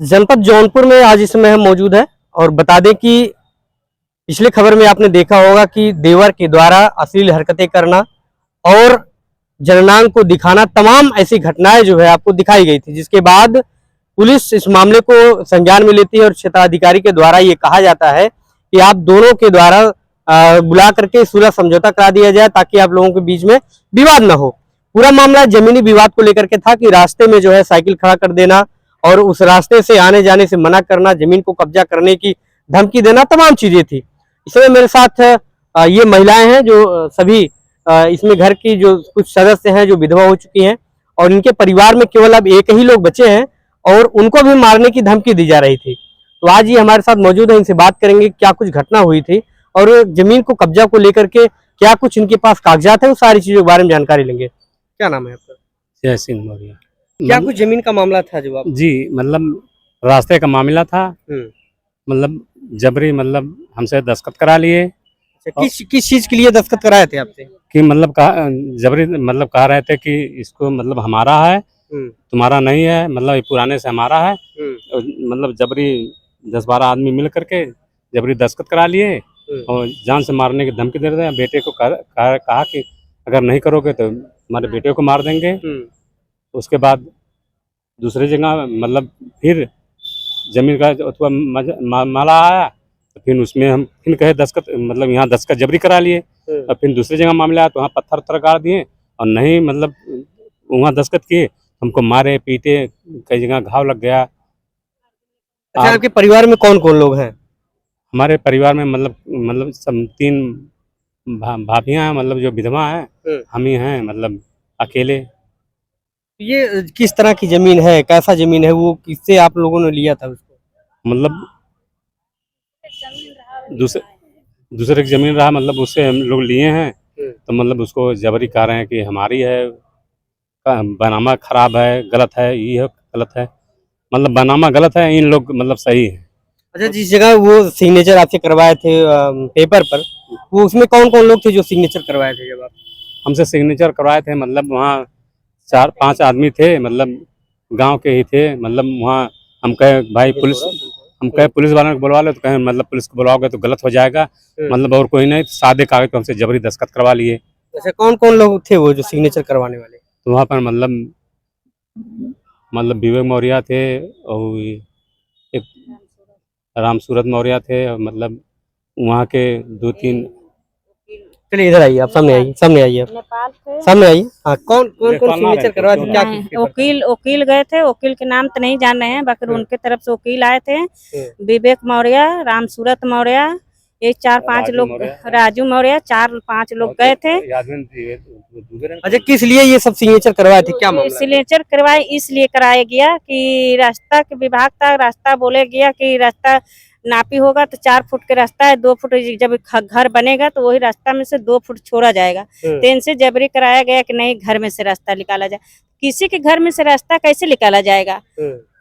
जनपद जौनपुर में आज इस समय हम मौजूद है और बता दें कि पिछले खबर में आपने देखा होगा कि देवर के द्वारा अश्लील हरकतें करना और जननांग को दिखाना, तमाम ऐसी घटनाएं जो है आपको दिखाई गई थी, जिसके बाद पुलिस इस मामले को संज्ञान में लेती है और क्षेत्राधिकारी के द्वारा ये कहा जाता है कि आप दोनों के द्वारा बुला करके सुलह समझौता करा दिया जाए ताकि आप लोगों के बीच में विवाद न हो। पूरा मामला जमीनी विवाद को लेकर के था कि रास्ते में जो है साइकिल खड़ा कर देना और उस रास्ते से आने जाने से मना करना, जमीन को कब्जा करने की धमकी देना, तमाम चीजें थी। इसमें मेरे साथ ये महिलाएं हैं जो सभी इसमें घर की जो कुछ सदस्य हैं जो विधवा हो चुकी हैं और इनके परिवार में केवल अब एक ही लोग बचे हैं और उनको भी मारने की धमकी दी जा रही थी। तो आज ये हमारे साथ मौजूद है, इनसे बात करेंगे क्या कुछ घटना हुई थी और जमीन को कब्जा को लेकर के क्या कुछ इनके पास कागजात है, उस सारी चीजों के बारे में जानकारी लेंगे। क्या नाम है आपका? जय सिंह मौर्य। क्या कुछ जमीन का मामला था जो आप? जी, मतलब रास्ते का मामला था। मतलब जबरी मतलब हमसे दस्तखत करा लिए। किस चीज के लिए दस्तखत कराए थे आपसे? कि मतलब कहा जबरी मतलब कह रहे थे कि इसको मतलब हमारा है, तुम्हारा नहीं है, मतलब ये पुराने से हमारा है। मतलब जबरी 10-12 आदमी मिल करके जबरी दस्तखत करा लिए और जान से मारने की धमकी दे रहे हैं। बेटे को कहा कि अगर नहीं करोगे तो हमारे बेटे को मार देंगे। उसके बाद दूसरी जगह मतलब फिर जमीन का माला आया तो फिर उसमें हम फिर कहे दस्तखत, मतलब यहाँ दस्तखत जबरी करा लिए और फिर दूसरी जगह मामला आया तो वहाँ पत्थर उत्थर गाड़ दिए और नहीं मतलब वहाँ दस्तखत किए, हमको मारे पीटे, कई जगह घाव लग गया। अच्छा, आपके परिवार में कौन कौन लोग हैं? हमारे परिवार में मतलब सब 3 भाभियाँ हैं, मतलब जो विधवा हैं, हम ही हैं, मतलब अकेले। ये किस तरह की जमीन है, कैसा जमीन है, वो किससे आप लोगों ने लिया था उसको? मतलब दूसरे की जमीन रहा, मतलब उससे हम लोग लिए हैं तो मतलब उसको जबरी कह रहे हैं कि हमारी है, बनामा खराब है, गलत है, ये है गलत है, मतलब बनामा गलत है, इन लोग मतलब सही है। अच्छा, जिस जगह वो सिग्नेचर आपसे करवाए थे पेपर पर, वो उसमें कौन कौन लोग थे जो सिग्नेचर करवाए थे? जब आप हमसे सिग्नेचर करवाए थे मतलब वहाँ 4-5 आदमी थे, मतलब गांव के ही थे। मतलब वहाँ हम कहे भाई पुलिस वालों को बुलवा लो, तो कहें मतलब पुलिस को बुलाओगे तो गलत हो जाएगा, मतलब और कोई नहीं, सादे कागज पे हमसे जबरी दस्तखत करवा लिए। अच्छा, कौन कौन लोग थे वो जो सिग्नेचर करवाने वाले? तो वहाँ पर मतलब विवेक मौर्य थे और एक रामसूरत मौर्य थे और मतलब वहाँ के 2-3। चलिए इधर आइए, आप सामने आइए, सामने आइए, सामने आइए। हाँ, कौन कौन कौन सिग्नेचर करवाए थे? क्या वकील गए थे, वकील के नाम तो नहीं जान रहे हैं, बाकी उनके तरफ से वकील आए थे। विवेक मौर्य, रामसूरत मौर्य, ये 4-5 लोग, राजू मौर्य, 4-5 लोग गए थे। अच्छा, किस लिए ये सब सिग्नेचर करवाए थे? क्या मामला? सिग्नेचर करवाए इसलिए कराया गया कि रास्ता के विभाग था, रास्ता बोले गया कि रास्ता नापी होगा तो 4 फुट के रास्ता है, 2 फुट जब घर बनेगा तो वही रास्ता में से 2 फुट छोड़ा जाएगा। तो इनसे जबरी कराया गया कि नहीं, घर में से रास्ता निकाला जाए। किसी के घर में से रास्ता कैसे निकाला जाएगा?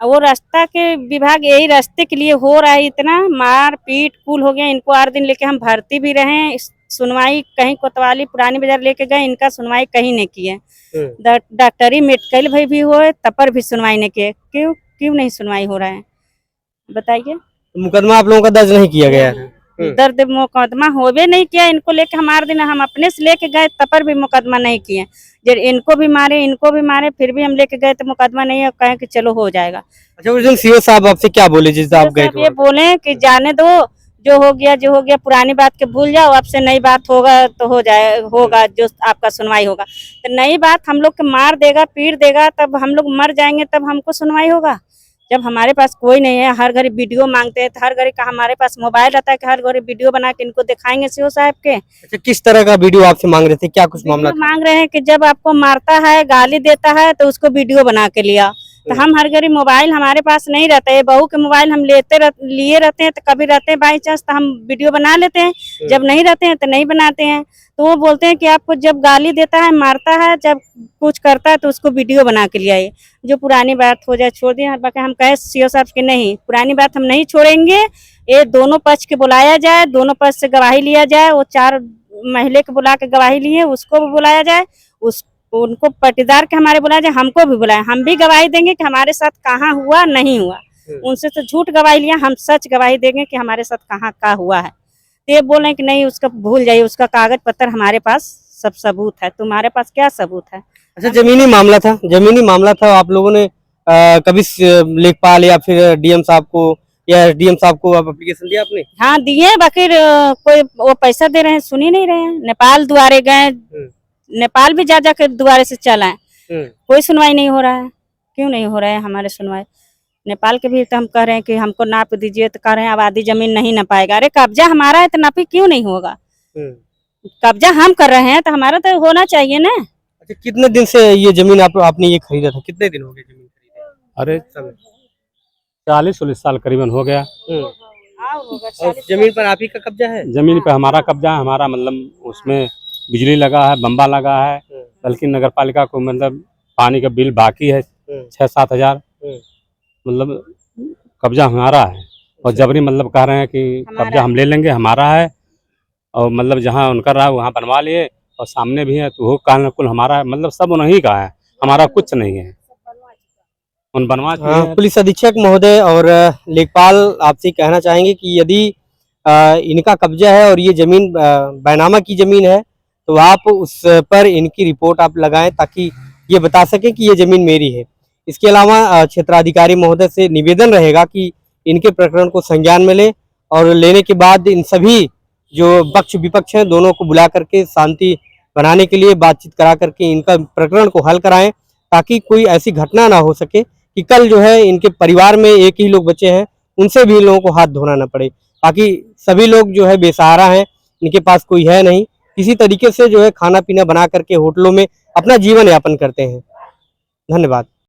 वो रास्ता के विभाग यही रास्ते के लिए हो रहा है, इतना मार पीट कुल हो गया। इनको 8 दिन लेके हम भर्ती भी रहे, सुनवाई कहीं कोतवाली पुरानी बाजार लेके गए, इनका सुनवाई कहीं नहीं किए। डॉक्टरी मेडिकल भाई भी हुए तब पर भी सुनवाई नहीं किए। क्यों नहीं सुनवाई हो रहा है बताइए? मुकदमा आप लोगों का दर्ज नहीं किया गया है? दर्द मुकदमा होवे नहीं किया, इनको लेके हम 8 दिन हम अपने से लेके गए तब पर भी मुकदमा नहीं किए। जब इनको भी मारे फिर भी हम लेके गए तो मुकदमा नहीं है, कहें कि चलो हो जाएगा। अच्छा, उस दिन सीओ साहब आपसे क्या बोले जिस आप गए? ये बोले कि जाने दो, जो हो गया पुरानी बात के भूल जाओ, अब से नई बात होगा तो होगा जो आपका सुनवाई होगा। तो नई बात हम लोग के मार देगा, पीट देगा, तब हम लोग मर जाएंगे, तब हमको सुनवाई होगा। जब हमारे पास कोई नहीं है, हर घड़ी वीडियो मांगते हैं, हर घड़ी का हमारे पास मोबाइल रहता है कि हर घड़ी वीडियो बना के इनको दिखाएंगे सीओ साहब के। अच्छा, किस तरह का वीडियो आपसे मांग रहे थे? क्या कुछ मामला मांग रहे हैं कि जब आपको मारता है, गाली देता है तो उसको वीडियो बना के लिया। तो हम हर घड़ी मोबाइल हमारे पास नहीं रहता है, बहू के मोबाइल हम लिए रहते हैं, तो कभी रहते हैं बाई चांस तो हम वीडियो बना लेते हैं, जब नहीं रहते हैं तो नहीं बनाते हैं। तो वो बोलते हैं कि आपको जब गाली देता है, मारता है, जब कुछ करता है तो उसको वीडियो बना के लिया है। जो पुरानी बात हो जाए छोड़ दिए, बाकी हम कहे सीओ साहब के नहीं, पुरानी बात हम नहीं छोड़ेंगे। ये दोनों पक्ष के बुलाया जाए, दोनों पक्ष से गवाही लिया जाए। वो 4 महिला के बुला के गवाही लिए, उसको भी बुलाया जाए, उनको पटीदार के हमारे बुलाया जाए, हमको भी बुलाए, हम भी गवाही देंगे कि हमारे साथ कहाँ हुआ नहीं हुआ। उनसे तो झूठ गवाही लिया, हम सच गवाही देंगे कि हमारे साथ कहाँ का हुआ है। तो ये बोल रहे हैं कि नहीं उसका भूल जाइए, उसका कागज पत्र हमारे पास सब सबूत है, तुम्हारे पास क्या सबूत है। अच्छा, जमीनी मामला था, आप लोगों ने कभी लेखपाल या फिर डीएम साहब को या डीएम साहब को आप एप्लीकेशन दिया आपने? हाँ दिए, बाकी कोई वो पैसा दे रहे हैं, सुन ही नहीं रहे हैं। नेपाल द्वारे गए, नेपाल भी जा जाकर द्वारे से चल आए, कोई सुनवाई नहीं हो रहा है। क्यों नहीं हो रहा है हमारे सुनवाई? नेपाल के भी तो हम कह रहे हैं कि हमको नाप दीजिए, तो कह रहे हैं आबादी जमीन नहीं नपाएगा। अरे कब्जा हमारा है तो नापी क्यों नहीं होगा? कब्जा हम कर रहे हैं तो हमारा तो होना चाहिए ना। अच्छा, कितने दिन से ये जमीन आपने ये खरीदा था? कितने दिन हो गए जमीन खरीदे? अरे 40-40 साल करीबन हो गया। और जमीन पर आप ही का कब्जा है? जमीन पे हमारा कब्जा है, हमारा मतलब उसमें बिजली लगा है, बम्बा लगा है, बल्कि नगर पालिका को मतलब पानी का बिल बाकी है 6-7 हजार, मतलब कब्जा हमारा है। और जबरी मतलब कह रहे हैं कि कब्जा हम ले लेंगे, हमारा है। और मतलब जहाँ उनका रहा वहाँ बनवा लिए, और सामने भी है तो वो कान कुल हमारा है, मतलब सब उन्हीं का है, हमारा कुछ नहीं है। उन बनवा चुके हैं। पुलिस अधीक्षक महोदय और लेखपाल आपसे कहना चाहेंगे कि यदि इनका कब्जा है और ये जमीन बैनामा की जमीन है तो आप उस पर इनकी रिपोर्ट आप लगाएं ताकि ये बता सके कि ये जमीन मेरी है। इसके अलावा क्षेत्राधिकारी महोदय से निवेदन रहेगा कि इनके प्रकरण को संज्ञान में ले और लेने के बाद इन सभी जो पक्ष विपक्ष हैं दोनों को बुला करके शांति बनाने के लिए बातचीत करा करके इनका प्रकरण को हल कराएं, ताकि कोई ऐसी घटना ना हो सके कि कल जो है इनके परिवार में एक ही लोग बचे हैं, उनसे भी लोगों को हाथ धोना न पड़े। बाकी सभी लोग जो है बेसहारा हैं, इनके पास कोई है नहीं, किसी तरीके से जो है खाना पीना बना करके होटलों में अपना जीवन यापन करते हैं। धन्यवाद।